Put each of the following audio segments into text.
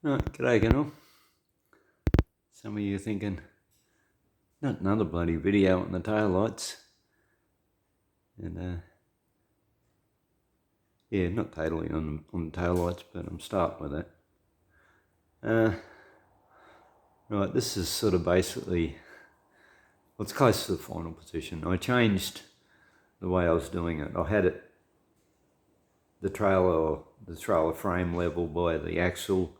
Right, g'day Ganol. Some of you are thinking, not another bloody video on the taillights. And yeah, not totally on the taillights, but I'm starting with that. Right, this is sort of basically, well, it's close to the final position. I changed the way I was doing it. I had it, the trailer frame level by the axle,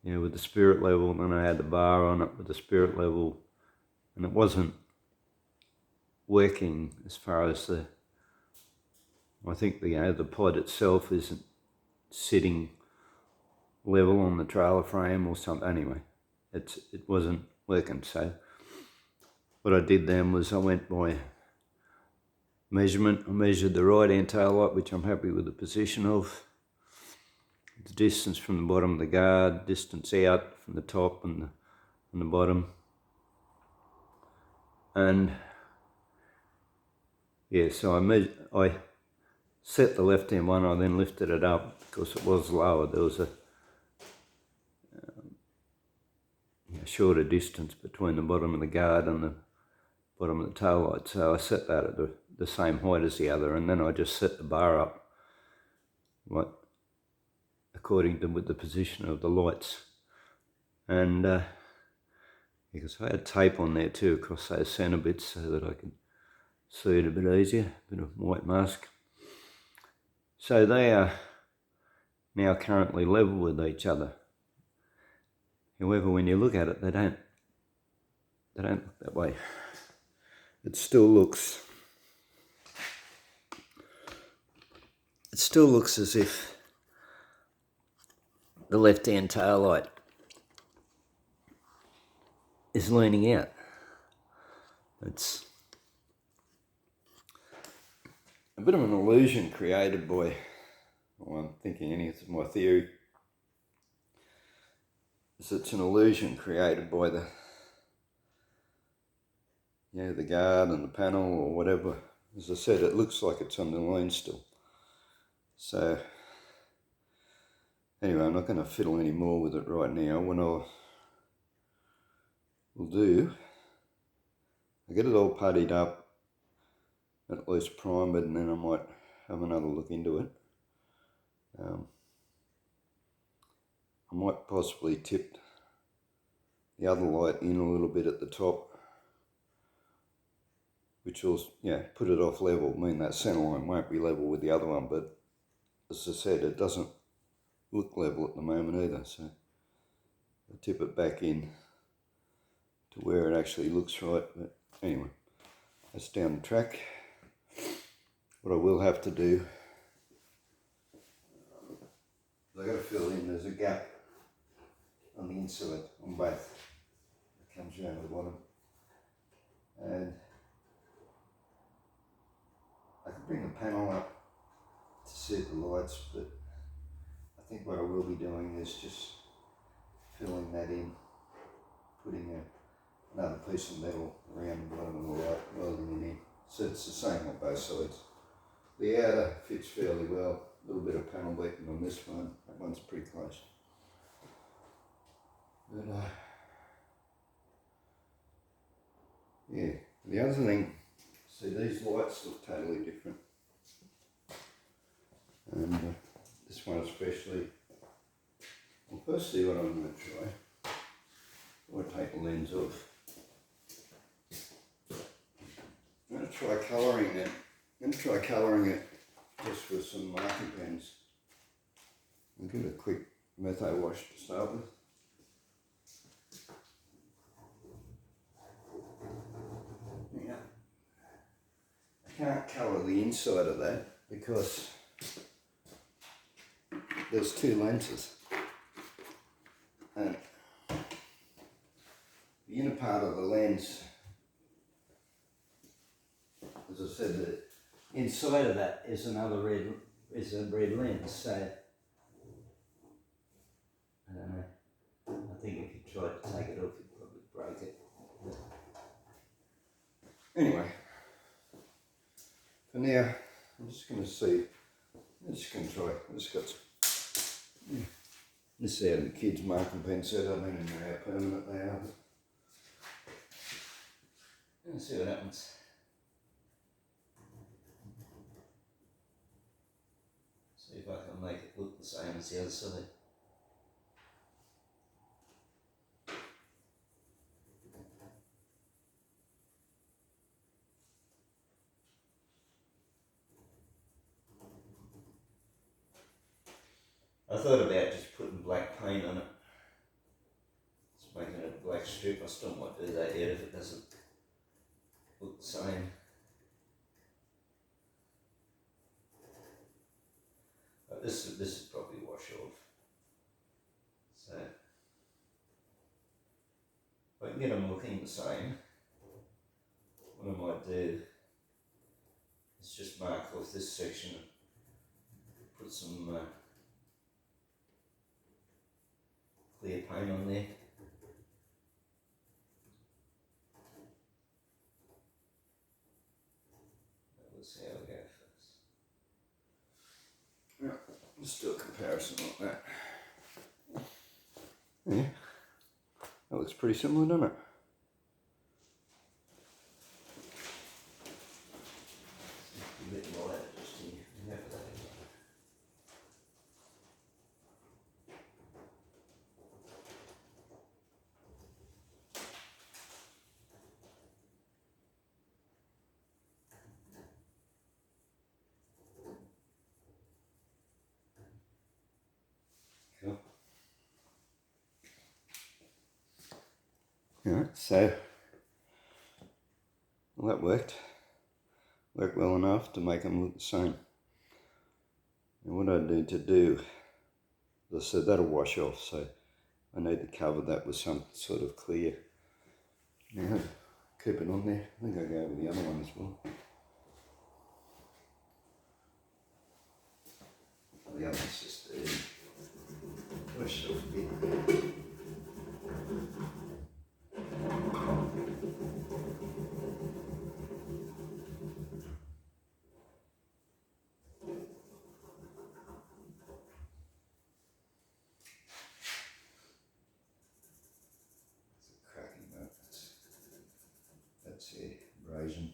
with the spirit level, and then I had the bar on it with the spirit level, and it wasn't working as far as I think the pod itself isn't sitting level on the trailer frame or something. Anyway, it wasn't working. So what I did then was I went by measurement. I measured the right hand tail light, which I'm happy with the position of. The distance from the bottom of the guard, distance out from the top and the bottom. And yeah, so I set the left hand one, I then lifted it up because it was lower. There was a shorter distance between the bottom of the guard and the bottom of the tail light. So I set that at the same height as the other, and then I just set the bar up according to with the position of the lights. And because I had tape on there too across those centre bits so that I could see it a bit easier, a bit of white mask. So they are now currently level with each other. However, when you look at it, they don't look that way. It still looks as if the left-hand tail light is leaning out. It's a bit of an illusion created by, well, I'm thinking it's my theory, is it's an illusion created by the guard and the panel or whatever. As I said, it looks like it's on the line still. So anyway, I'm not going to fiddle any more with it right now. When I'll do, I get it all puttied up, at least primed, and then I might have another look into it. I might possibly tip the other light in a little bit at the top, which will put it off level. I mean, that centre line won't be level with the other one, but as I said, it doesn't look level at the moment either. So I'll tip it back in to where it actually looks right. But anyway, that's down the track. What I will have to do, I've got to fill in, there's a gap on the inside on both. It comes around to the bottom. And I can bring the panel up to set the lights, but I think what I will be doing is just filling that in, putting another piece of metal around the bottom of the light, welding it in. So it's the same on both sides. The outer fits fairly well. A little bit of panel beating on this one. That one's pretty close. But yeah, the other thing, see, these lights look totally different. And this one especially. Well, firstly, what I'm going to try, I'll take the lens off. I'm going to try colouring it. I'm going to try colouring it just with some marking pens. I'll give it a quick metho wash to start with. Yeah. I can't colour the inside of that because there's two lenses. And the inner part of the lens, as I said, the inside of that is a red lens. So I don't know. I think if you tried to take it off, you'd probably break it. But anyway, for now, I'm just going to see. I'm just going to try. I just got some This is how the kids marking pen set. I don't even know how permanent they are. Let's see what happens. See if I can make it look the same as the other side. I thought about just putting black paint on it. Just making it a black strip. I still might do that yet if it doesn't look the same. But this is probably wash off. So if I can get them looking the same, what I might do is just mark off this section and put some clear paint on there. Let's see how we go first. Yeah, let's do a comparison like that. Yeah, that looks pretty similar, doesn't it? A bit lighter just here. Cool. Alright, so well, that worked well enough to make them look the same. And what I need to do, as I said, that'll wash off, so I need to cover that with some sort of clear. Now, keep it on there. I think I'll go over the other one as well. The other one's just push it off a bit. That's abrasion.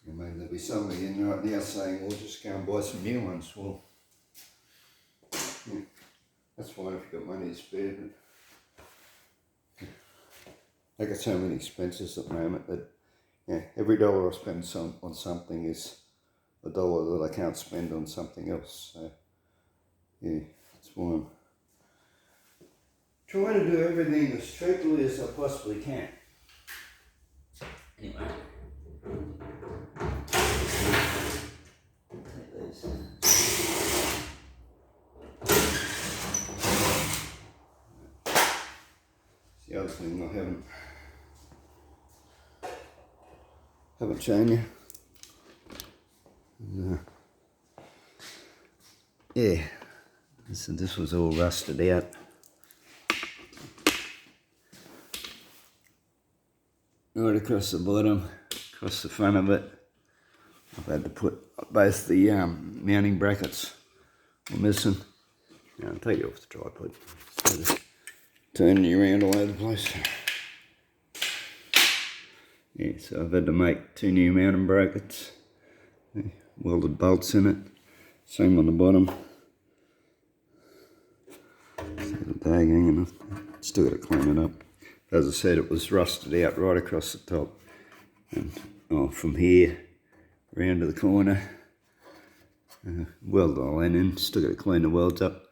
And maybe there'll be somebody in right now saying, well, just go and buy some new ones. Well, yeah, that's fine if you've got money to spare, but I got so many expenses at the moment that yeah, every dollar I spend on something is a dollar that I can't spend on something else. So yeah, that's why I'm trying to do everything as cheaply as I possibly can. Anyway. The other thing I haven't shown you. Yeah, this was all rusted out. Right across the bottom, across the front of it. I've had to put both the mounting brackets are missing. Now I'll take you off the tripod. Turning you around all over the place. Yeah, so I've had to make 2 new mounting brackets. Welded bolts in it. Same on the bottom. See the bag hanging off. Still got to clean it up. As I said, it was rusted out right across the top. And from here around to the corner. Weld all in. Still got to clean the welds up.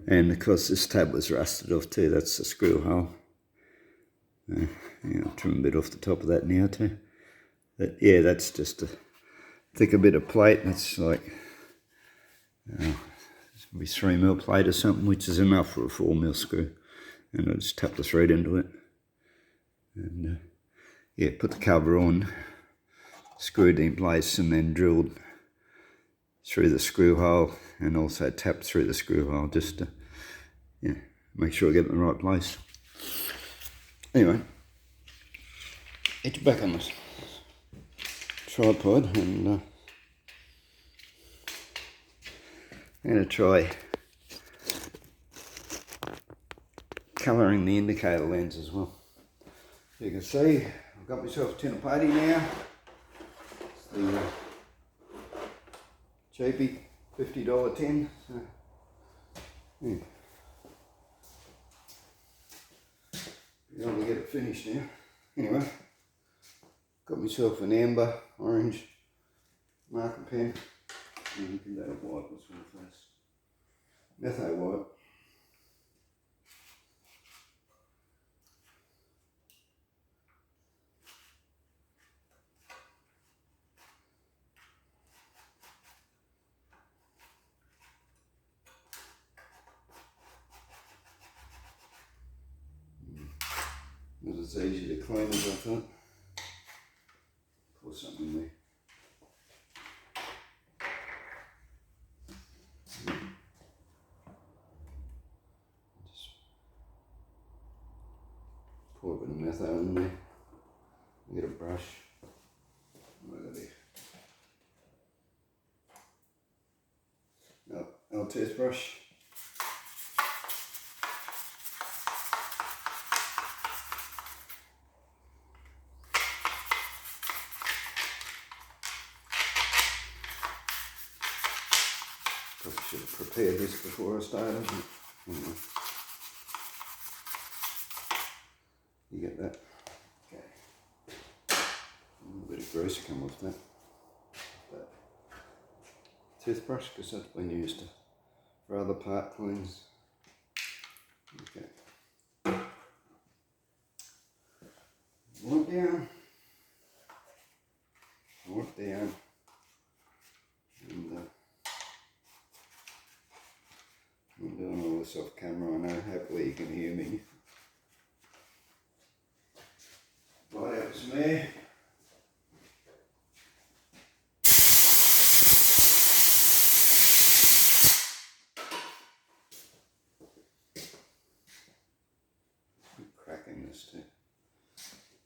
And of course this tab was rusted off too. That's the screw hole. Yeah, I'll trim a bit off the top of that now too. But yeah, that's just a thicker bit of plate. That's like It's going to be 3mm plate or something, which is enough for a 4mm screw. And I'll just tap the thread into it. And yeah, put the cover on, screwed in place, and then drilled through the screw hole, and also tapped through the screw hole just to make sure I get it in the right place. Anyway, get you back on this tripod, and I'm going to try colouring the indicator lens as well. You can see I've got myself a tin of putty now. It's the cheapy $50 tin. So, yeah. Be able to get it finished now. Anyway, got myself an amber orange marker pen. And you can do a white this one first. Metho white. It was as easy to clean as I thought. Pour something in there. Just pour a bit of metho in there. Get a brush. Look at there. Our toothbrush. Probably should have prepared this before I started. Anyway. You get that? Okay. A little bit of grease come off that. Toothbrush, because that's been used for other part cleans. Okay. Wipe down. Wipe down. And I'm doing all this off camera, I know, hopefully you can hear me. Right out some air. Cracking this too.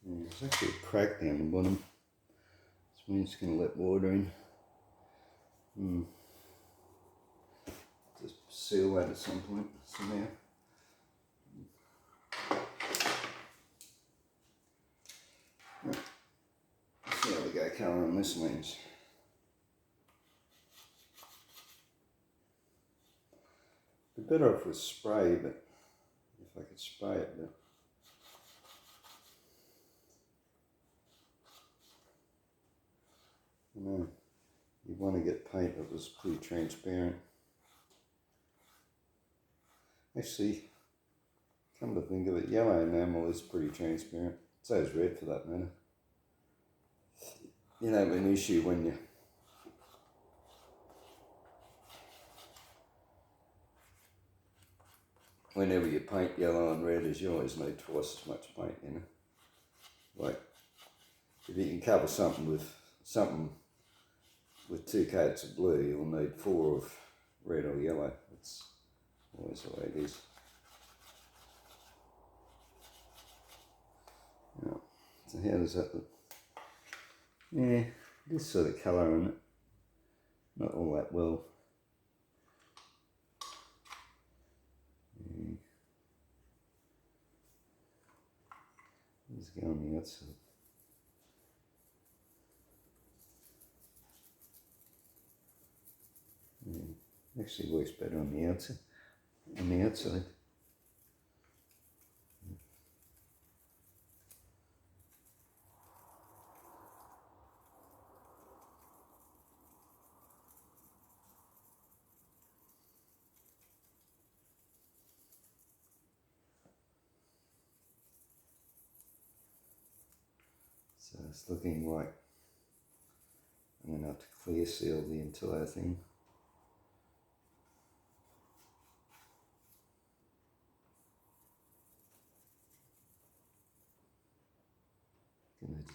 Yeah, there's actually a crack down the bottom. This means it's going to let water in. Just seal that at some point somehow. Right. Let's see how we go colouring this lens. Be better off with spray, but if I could spray it, but you know, you want to get paint that was pretty transparent. Actually, come to think of it, yellow enamel is pretty transparent. So is red for that matter. You know, an issue when you whenever you paint yellow and red, is you always need twice as much paint, you know. Like if you can cover something with 2 coats of blue, you'll need 4 of red or yellow. It's always the way it is. Yeah. So how does that look? Yeah, this sort of colour in it. Not all that well. Yeah. Let's go on the outside. Yeah. Actually works better on the outside. So it's looking like I'm going to have to clear seal the entire thing.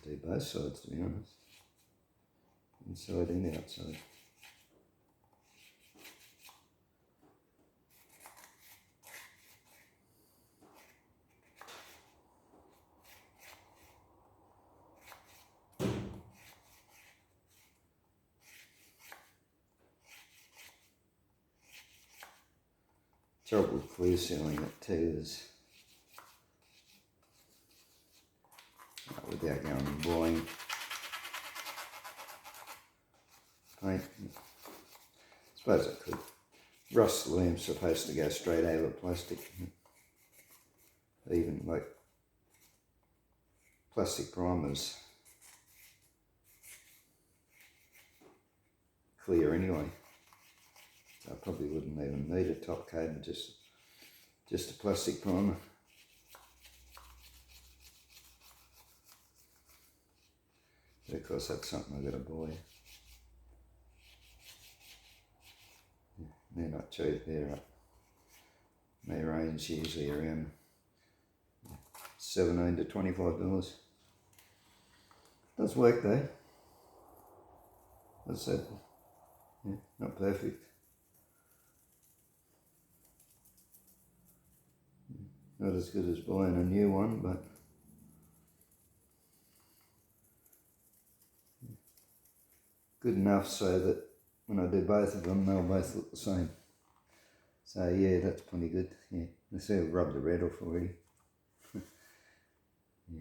do both sides, to be honest. Inside and outside. Trouble with clear sealing it too is without going and buying paint. I suppose I could. Rust lamp's supposed to go straight over plastic. Even like plastic primers clear anyway. I probably wouldn't even need a top coat, just a plastic primer. But of course that's something I've got to buy. They're not cheap, they range usually around $17 to $25. Does work though. As I said, yeah, not perfect. Not as good as buying a new one, but good enough so that when I do both of them, they'll both look the same. So yeah, that's pretty good. Yeah, I see I've rubbed the red off already. Yeah.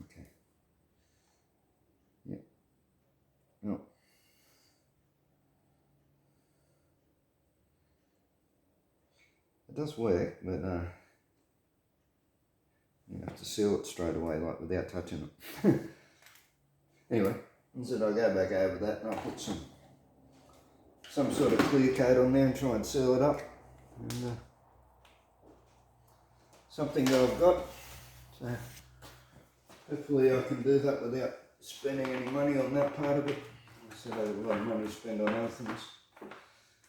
Okay. Yeah. No. It does work, but you have to seal it straight away, like without touching it. Anyway, instead I'll go back over that and I'll put some sort of clear coat on there and try and seal it up. And, something that I've got. So hopefully I can do that without spending any money on that part of it. I said I have a lot of money to spend on other things.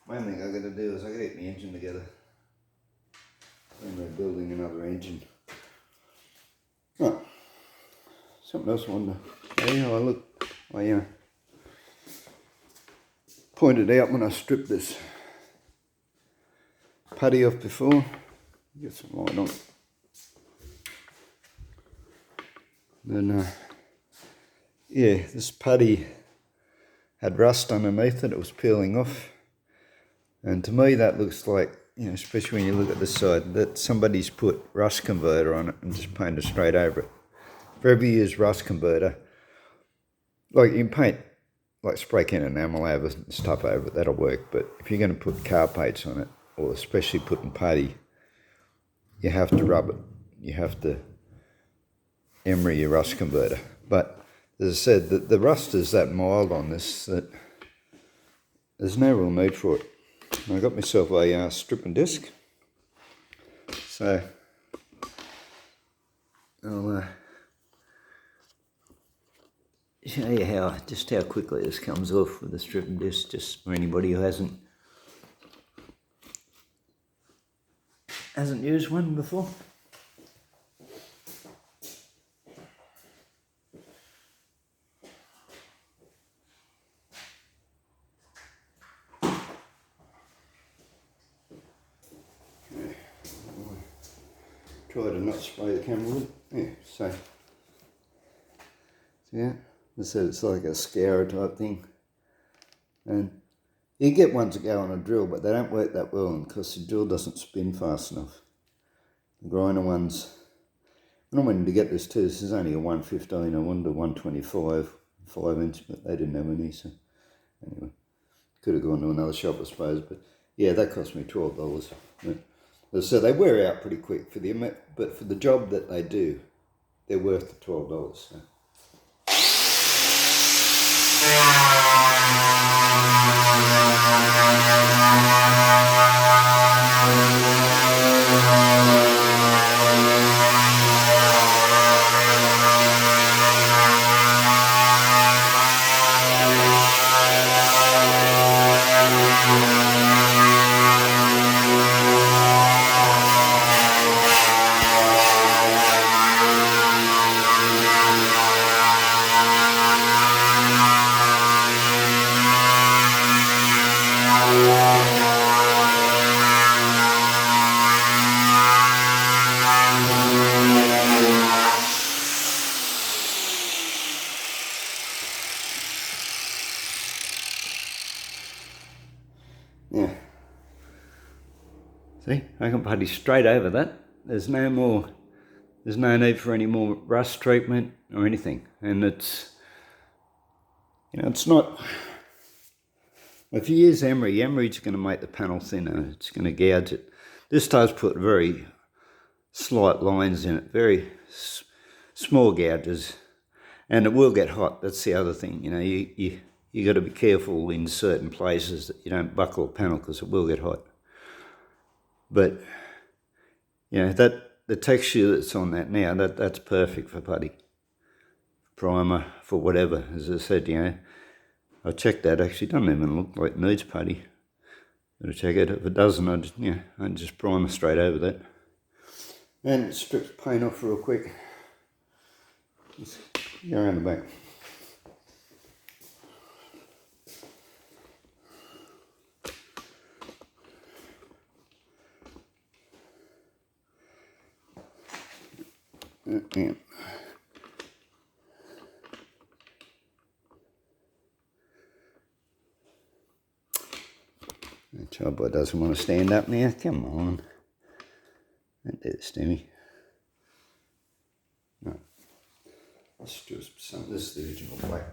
Main thing I've got to do is I've got to get my engine together. And we're building another engine. Oh, something else I wanted to say. I pointed out when I stripped this putty off before. Get some light on. Then, yeah, this putty had rust underneath it. It was peeling off. And to me that looks like, you know, especially when you look at this side, that somebody's put rust converter on it and just painted straight over it. For every year's rust converter, like you can paint, like spray can enamel over and stuff over it, that'll work. But if you're going to put car paints on it, or especially putting putty, you have to rub it. You have to emery your rust converter. But as I said, the rust is that mild on this that there's no real need for it. I got myself a stripping disc, so I'll show you just how quickly this comes off with the stripping disc, just for anybody who hasn't used one before. Try to not spray the camera with it. Yeah, so yeah, I said it's like a scourer type thing. And you get ones that go on a drill, but they don't work that well because the drill doesn't spin fast enough. The grinder ones, and I wanted to get this too, this is only a 115, I wanted a 125, 5-inch, but they didn't have any, so anyway, could have gone to another shop I suppose, but yeah, that cost me $12. So they wear out pretty quick for the, but for the job that they do, they're worth the $12. So. See, I can putty straight over that. There's no need for any more rust treatment or anything. And it's, it's not, if you use emery's going to make the panel thinner. It's going to gouge it. This does put very slight lines in it, very small gouges, and it will get hot. That's the other thing. You got to be careful in certain places that you don't buckle a panel, because it will get hot. But the texture that's on that now, that's perfect for putty, primer, for whatever. As I said, I checked that. Actually, doesn't even look like it needs putty. Gotta check it. If it doesn't, I just primer straight over that. And strip paint off real quick. Just go around the back. Yeah. The child boy doesn't want to stand up now. Come on. Don't do this to me. No. Let's do some. This is the original black.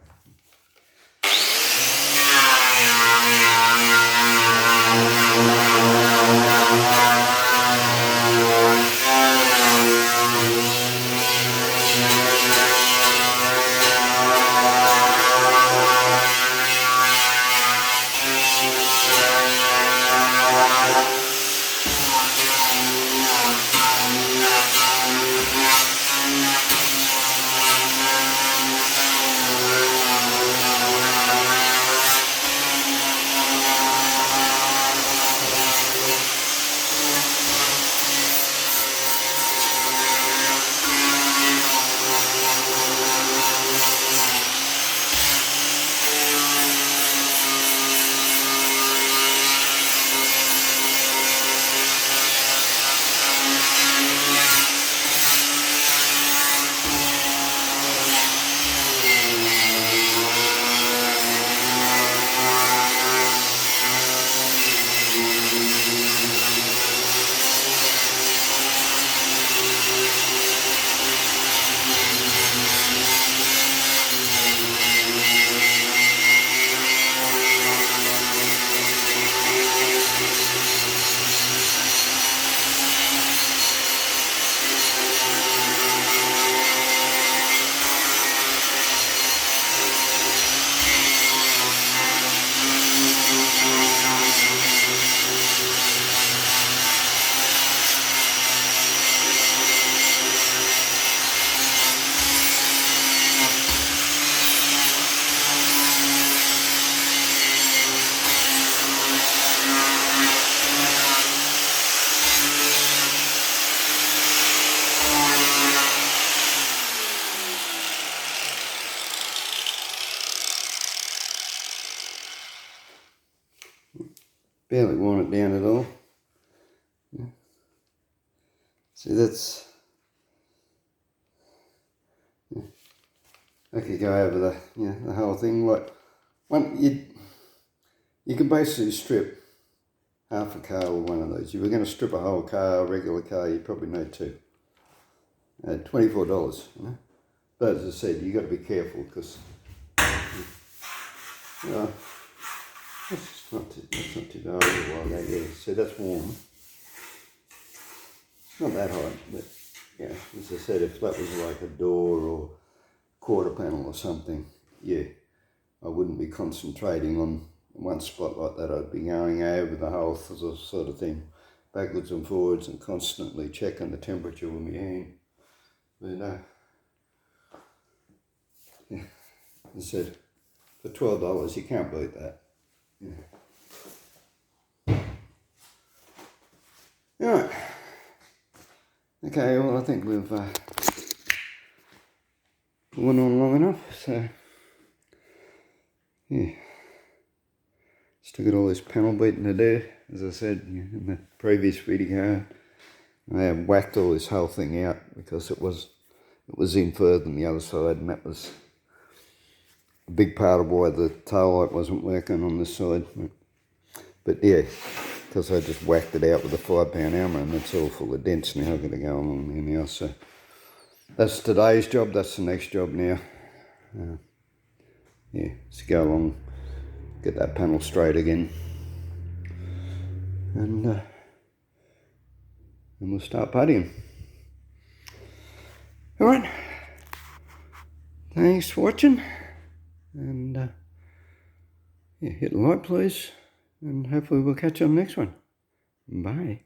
Barely worn it down at all. Yeah. See, that's... Yeah. I could go over the whole thing. Like, you can basically strip half a car with one of those. If you were going to strip a whole car, a regular car, you probably need two. $24, But as I said, you got to be careful, because that's not too bad. Yeah. So that's warm. It's not that hot, but yeah, as I said, if that was like a door or quarter panel or something, yeah, I wouldn't be concentrating on one spot like that. I'd be going over the whole sort of thing, backwards and forwards, and constantly checking the temperature with my hand. But yeah, as I said, for $12, you can't beat that. Yeah. Alright. Okay, well, I think we've went on long enough, so yeah. Still got all this panel beating to do, as I said in the previous video. I have whacked all this whole thing out because it was in further than the other side, and that was big part of why the tail light wasn't working on this side. But yeah, because I just whacked it out with a 5-pound hammer, and it's all full of dents now. I've got to go along there now. So that's today's job. That's the next job now. Yeah, let's go along, get that panel straight again, and we'll start puttying. All right. Thanks for watching, and yeah, hit the like please, and hopefully we'll catch you on the next one. Bye.